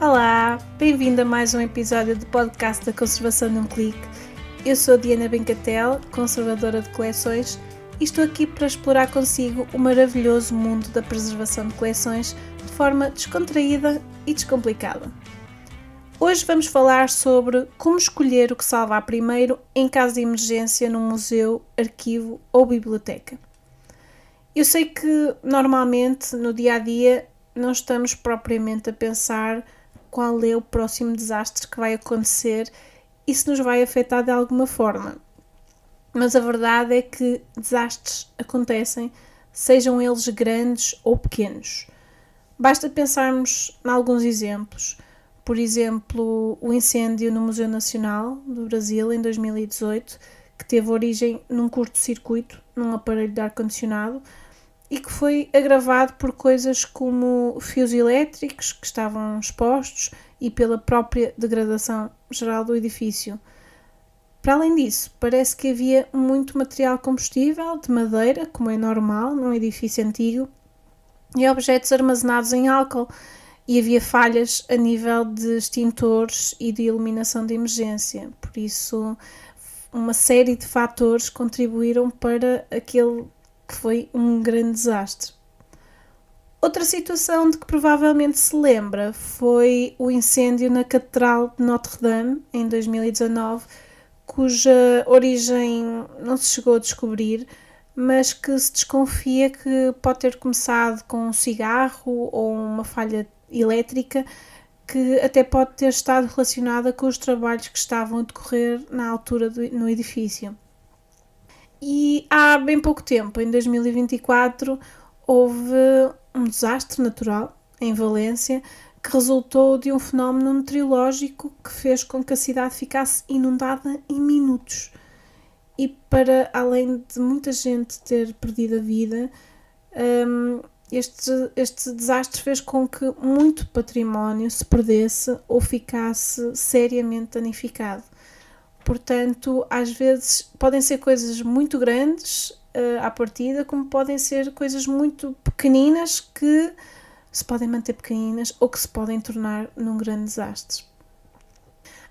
Olá, bem-vindo a mais um episódio do podcast da Conservação num Clique. Eu sou Diana Bencatel, conservadora de coleções, e estou aqui para explorar consigo o maravilhoso mundo da preservação de coleções de forma descontraída e descomplicada. Hoje vamos falar sobre como escolher o que salvar primeiro em caso de emergência num museu, arquivo ou biblioteca. Eu sei que normalmente no dia-a-dia não estamos propriamente a pensar qual é o próximo desastre que vai acontecer e se nos vai afetar de alguma forma. Mas a verdade é que desastres acontecem, sejam eles grandes ou pequenos. Basta pensarmos em alguns exemplos. Por exemplo, o incêndio no Museu Nacional do Brasil em 2018, que teve origem num curto-circuito num aparelho de ar-condicionado e que foi agravado por coisas como fios elétricos que estavam expostos e pela própria degradação geral do edifício. Para além disso, parece que havia muito material combustível de madeira, como é normal num edifício antigo, e objetos armazenados em álcool, e havia falhas a nível de extintores e de iluminação de emergência. Por isso, uma série de fatores contribuíram para aquele que foi um grande desastre. Outra situação de que provavelmente se lembra foi o incêndio na Catedral de Notre-Dame em 2019, cuja origem não se chegou a descobrir, mas que se desconfia que pode ter começado com um cigarro ou uma falha elétrica que até pode ter estado relacionada com os trabalhos que estavam a decorrer na altura no edifício. E há bem pouco tempo, em 2024, houve um desastre natural em Valência que resultou de um fenómeno meteorológico que fez com que a cidade ficasse inundada em minutos. E para além de muita gente ter perdido a vida, este desastre fez com que muito património se perdesse ou ficasse seriamente danificado. Portanto, às vezes podem ser coisas muito grandes à partida, como podem ser coisas muito pequeninas que se podem manter pequeninas ou que se podem tornar num grande desastre.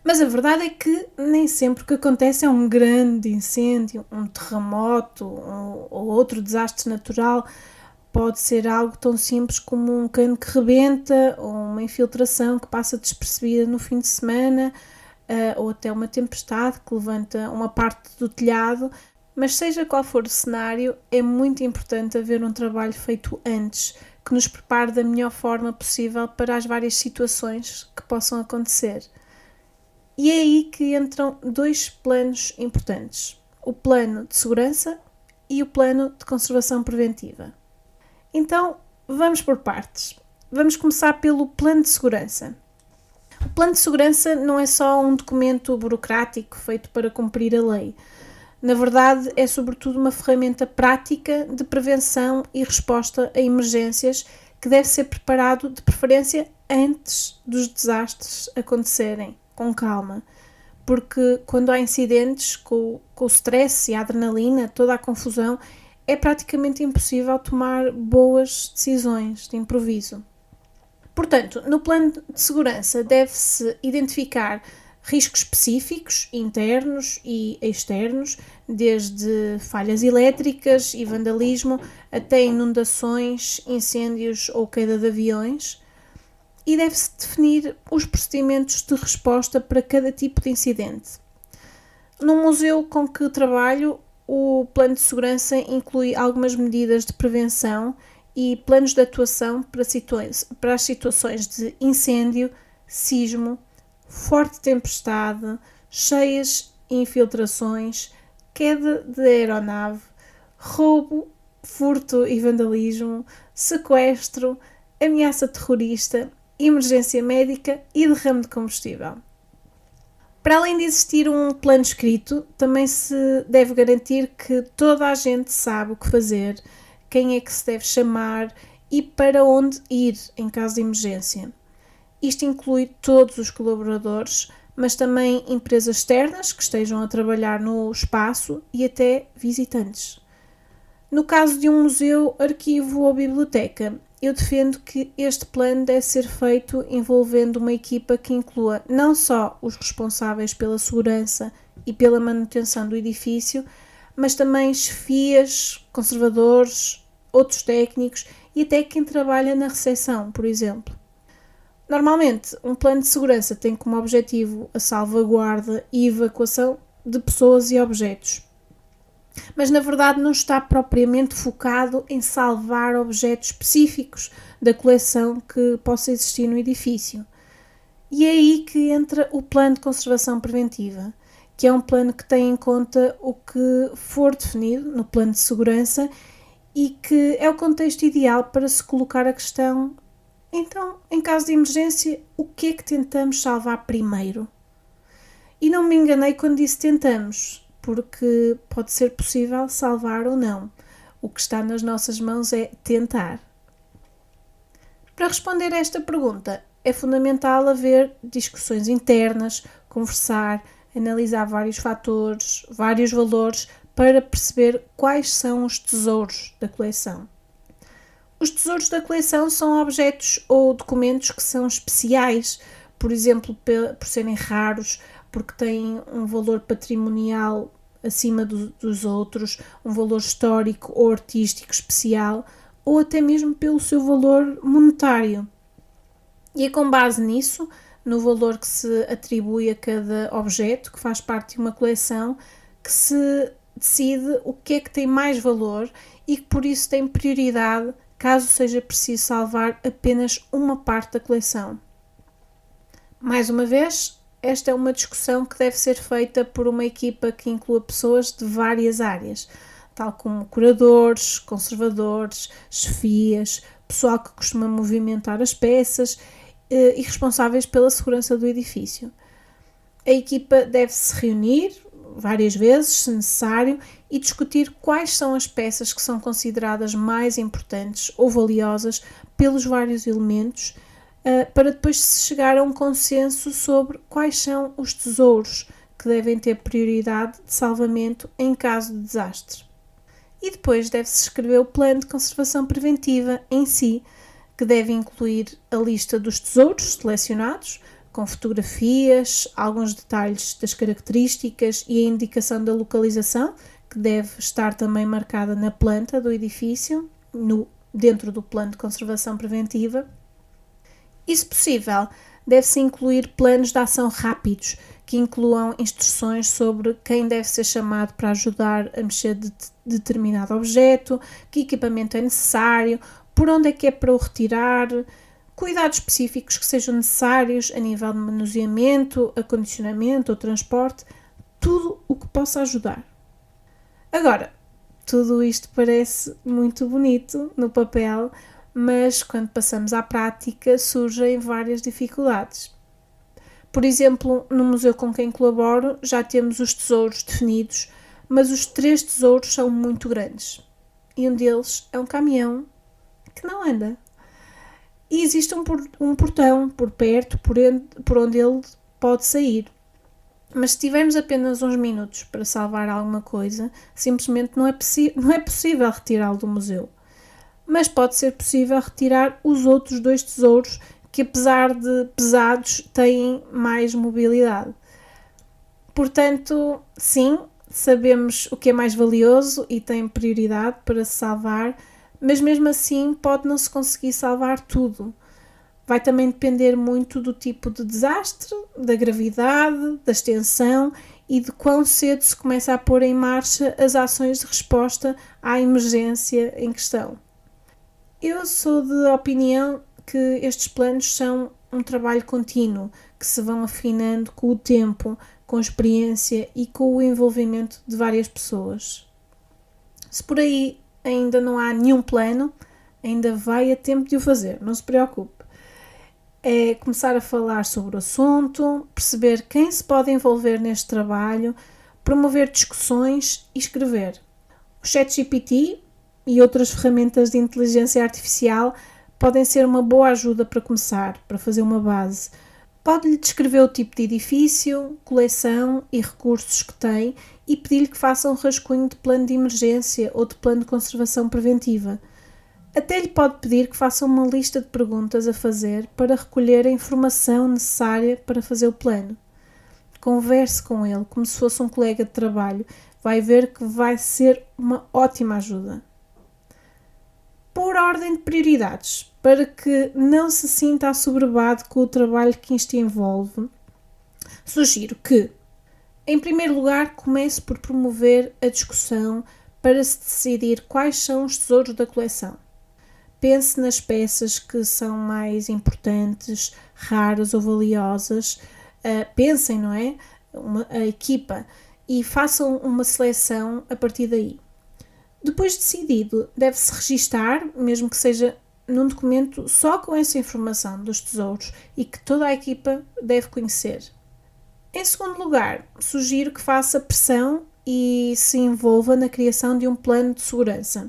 Mas a verdade é que nem sempre o que acontece é um grande incêndio, um terremoto ou outro desastre natural. Pode ser algo tão simples como um cano que rebenta ou uma infiltração que passa despercebida no fim de semana, ou até uma tempestade que levanta uma parte do telhado. Mas seja qual for o cenário, é muito importante haver um trabalho feito antes, que nos prepare da melhor forma possível para as várias situações que possam acontecer. E é aí que entram dois planos importantes: o plano de segurança e o plano de conservação preventiva. Então, vamos por partes. Vamos começar pelo plano de segurança. O plano de segurança não é só um documento burocrático feito para cumprir a lei. Na verdade, é sobretudo uma ferramenta prática de prevenção e resposta a emergências que deve ser preparado de preferência antes dos desastres acontecerem, com calma. Porque quando há incidentes, com o stress e a adrenalina, toda a confusão, é praticamente impossível tomar boas decisões de improviso. Portanto, no plano de segurança deve-se identificar riscos específicos, internos e externos, desde falhas elétricas e vandalismo até inundações, incêndios ou queda de aviões, e deve-se definir os procedimentos de resposta para cada tipo de incidente. No museu com que trabalho, o plano de segurança inclui algumas medidas de prevenção e planos de atuação para as situações de incêndio, sismo, forte tempestade, cheias e infiltrações, queda de aeronave, roubo, furto e vandalismo, sequestro, ameaça terrorista, emergência médica e derrame de combustível. Para além de existir um plano escrito, também se deve garantir que toda a gente sabe o que fazer, quem é que se deve chamar e para onde ir em caso de emergência. Isto inclui todos os colaboradores, mas também empresas externas que estejam a trabalhar no espaço e até visitantes. No caso de um museu, arquivo ou biblioteca, eu defendo que este plano deve ser feito envolvendo uma equipa que inclua não só os responsáveis pela segurança e pela manutenção do edifício, mas também chefias, conservadores, outros técnicos e até quem trabalha na recepção, por exemplo. Normalmente, um plano de segurança tem como objetivo a salvaguarda e evacuação de pessoas e objetos, mas na verdade não está propriamente focado em salvar objetos específicos da coleção que possa existir no edifício. E é aí que entra o plano de conservação preventiva, que é um plano que tem em conta o que for definido no plano de segurança e que é o contexto ideal para se colocar a questão: então, em caso de emergência, o que é que tentamos salvar primeiro? E não me enganei quando disse tentamos, porque pode ser possível salvar ou não. O que está nas nossas mãos é tentar. Para responder a esta pergunta, é fundamental haver discussões internas, conversar, analisar vários fatores, vários valores, para perceber quais são os tesouros da coleção. Os tesouros da coleção são objetos ou documentos que são especiais, por exemplo, por serem raros, porque têm um valor patrimonial acima dos outros, um valor histórico ou artístico especial, ou até mesmo pelo seu valor monetário. E é com base nisso, no valor que se atribui a cada objeto que faz parte de uma coleção, que se decide o que é que tem mais valor e que por isso tem prioridade caso seja preciso salvar apenas uma parte da coleção. Mais uma vez, esta é uma discussão que deve ser feita por uma equipa que inclua pessoas de várias áreas, tal como curadores, conservadores, chefias, pessoal que costuma movimentar as peças e responsáveis pela segurança do edifício. A equipa deve-se reunir várias vezes, se necessário, e discutir quais são as peças que são consideradas mais importantes ou valiosas pelos vários elementos, para depois se chegar a um consenso sobre quais são os tesouros que devem ter prioridade de salvamento em caso de desastre. E depois deve-se escrever o plano de conservação preventiva em si, que deve incluir a lista dos tesouros selecionados, com fotografias, alguns detalhes das características e a indicação da localização, que deve estar também marcada na planta do edifício, dentro do plano de conservação preventiva. E, se possível, deve-se incluir planos de ação rápidos, que incluam instruções sobre quem deve ser chamado para ajudar a mexer de determinado objeto, que equipamento é necessário, por onde é que é para o retirar, cuidados específicos que sejam necessários a nível de manuseamento, acondicionamento ou transporte, tudo o que possa ajudar. Agora, tudo isto parece muito bonito no papel, mas quando passamos à prática surgem várias dificuldades. Por exemplo, no museu com quem colaboro já temos os tesouros definidos, mas os 3 tesouros são muito grandes e um deles é um caminhão que não anda. E existe um portão por perto por onde ele pode sair. Mas se tivermos apenas uns minutos para salvar alguma coisa, simplesmente não é possível retirá-lo do museu. Mas pode ser possível retirar os outros 2 tesouros que, apesar de pesados, têm mais mobilidade. Portanto, sim, sabemos o que é mais valioso e tem prioridade para se salvar, mas mesmo assim pode não se conseguir salvar tudo. Vai também depender muito do tipo de desastre, da gravidade, da extensão e de quão cedo se começa a pôr em marcha as ações de resposta à emergência em questão. Eu sou de opinião que estes planos são um trabalho contínuo, que se vão afinando com o tempo, com a experiência e com o envolvimento de várias pessoas. Se por aí ainda não há nenhum plano, ainda vai a tempo de o fazer, não se preocupe. É começar a falar sobre o assunto, perceber quem se pode envolver neste trabalho, promover discussões e escrever. O ChatGPT e outras ferramentas de inteligência artificial podem ser uma boa ajuda para começar, para fazer uma base. Pode-lhe descrever o tipo de edifício, coleção e recursos que tem e pedir-lhe que faça um rascunho de plano de emergência ou de plano de conservação preventiva. Até lhe pode pedir que faça uma lista de perguntas a fazer para recolher a informação necessária para fazer o plano. Converse com ele como se fosse um colega de trabalho. Vai ver que vai ser uma ótima ajuda. Por ordem de prioridades, para que não se sinta assoberbado com o trabalho que isto envolve, sugiro que, em primeiro lugar, comece por promover a discussão para se decidir quais são os tesouros da coleção. Pense nas peças que são mais importantes, raras ou valiosas. Pensem, não é? A equipa e façam uma seleção a partir daí. Depois de decidido, deve-se registar, mesmo que seja num documento só com essa informação dos tesouros e que toda a equipa deve conhecer. Em segundo lugar, sugiro que faça pressão e se envolva na criação de um plano de segurança.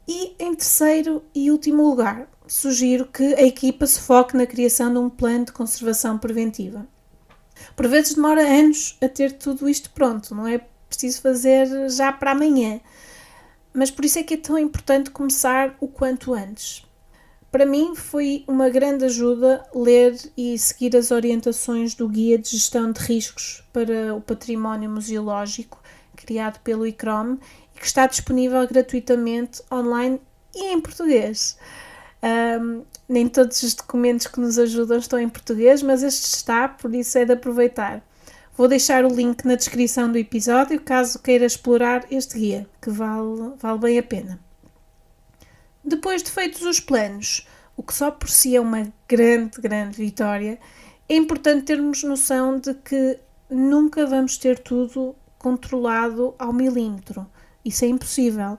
E em terceiro e último lugar, sugiro que a equipa se foque na criação de um plano de conservação preventiva. Por vezes demora anos a ter tudo isto pronto, não é preciso fazer já para amanhã, mas por isso é que é tão importante começar o quanto antes. Para mim foi uma grande ajuda ler e seguir as orientações do Guia de Gestão de Riscos para o Património Museológico, criado pelo ICROM, e que está disponível gratuitamente online e em português. Nem todos os documentos que nos ajudam estão em português, mas este está, por isso é de aproveitar. Vou deixar o link na descrição do episódio, caso queira explorar este guia, que vale bem a pena. Depois de feitos os planos, o que só por si é uma grande vitória, é importante termos noção de que nunca vamos ter tudo controlado ao milímetro. Isso é impossível.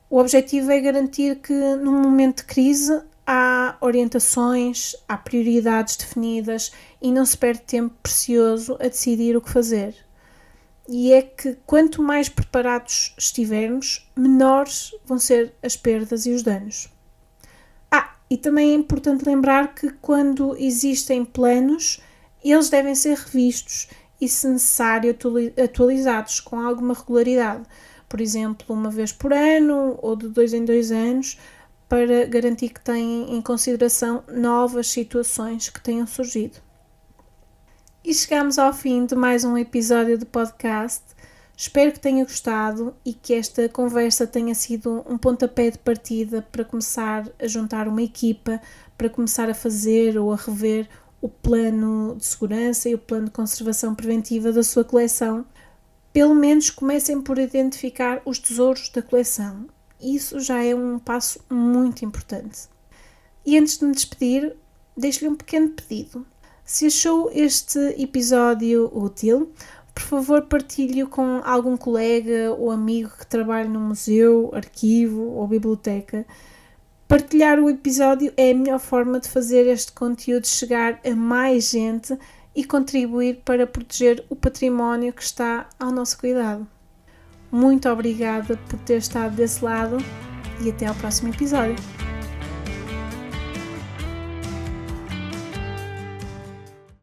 O objetivo é garantir que, num momento de crise, há orientações, há prioridades definidas e não se perde tempo precioso a decidir o que fazer. E é que quanto mais preparados estivermos, menores vão ser as perdas e os danos. E também é importante lembrar que quando existem planos, eles devem ser revistos e, se necessário, atualizados com alguma regularidade. Por exemplo, uma vez por ano ou de 2 em 2 anos, para garantir que têm em consideração novas situações que tenham surgido. E chegamos ao fim de mais um episódio do podcast. Espero que tenha gostado e que esta conversa tenha sido um pontapé de partida para começar a juntar uma equipa, para começar a fazer ou a rever o plano de segurança e o plano de conservação preventiva da sua coleção. Pelo menos comecem por identificar os tesouros da coleção. Isso já é um passo muito importante. E antes de me despedir, deixo-lhe um pequeno pedido. Se achou este episódio útil, por favor partilhe-o com algum colega ou amigo que trabalhe no museu, arquivo ou biblioteca. Partilhar o episódio é a melhor forma de fazer este conteúdo chegar a mais gente e contribuir para proteger o património que está ao nosso cuidado. Muito obrigada por ter estado desse lado e até ao próximo episódio.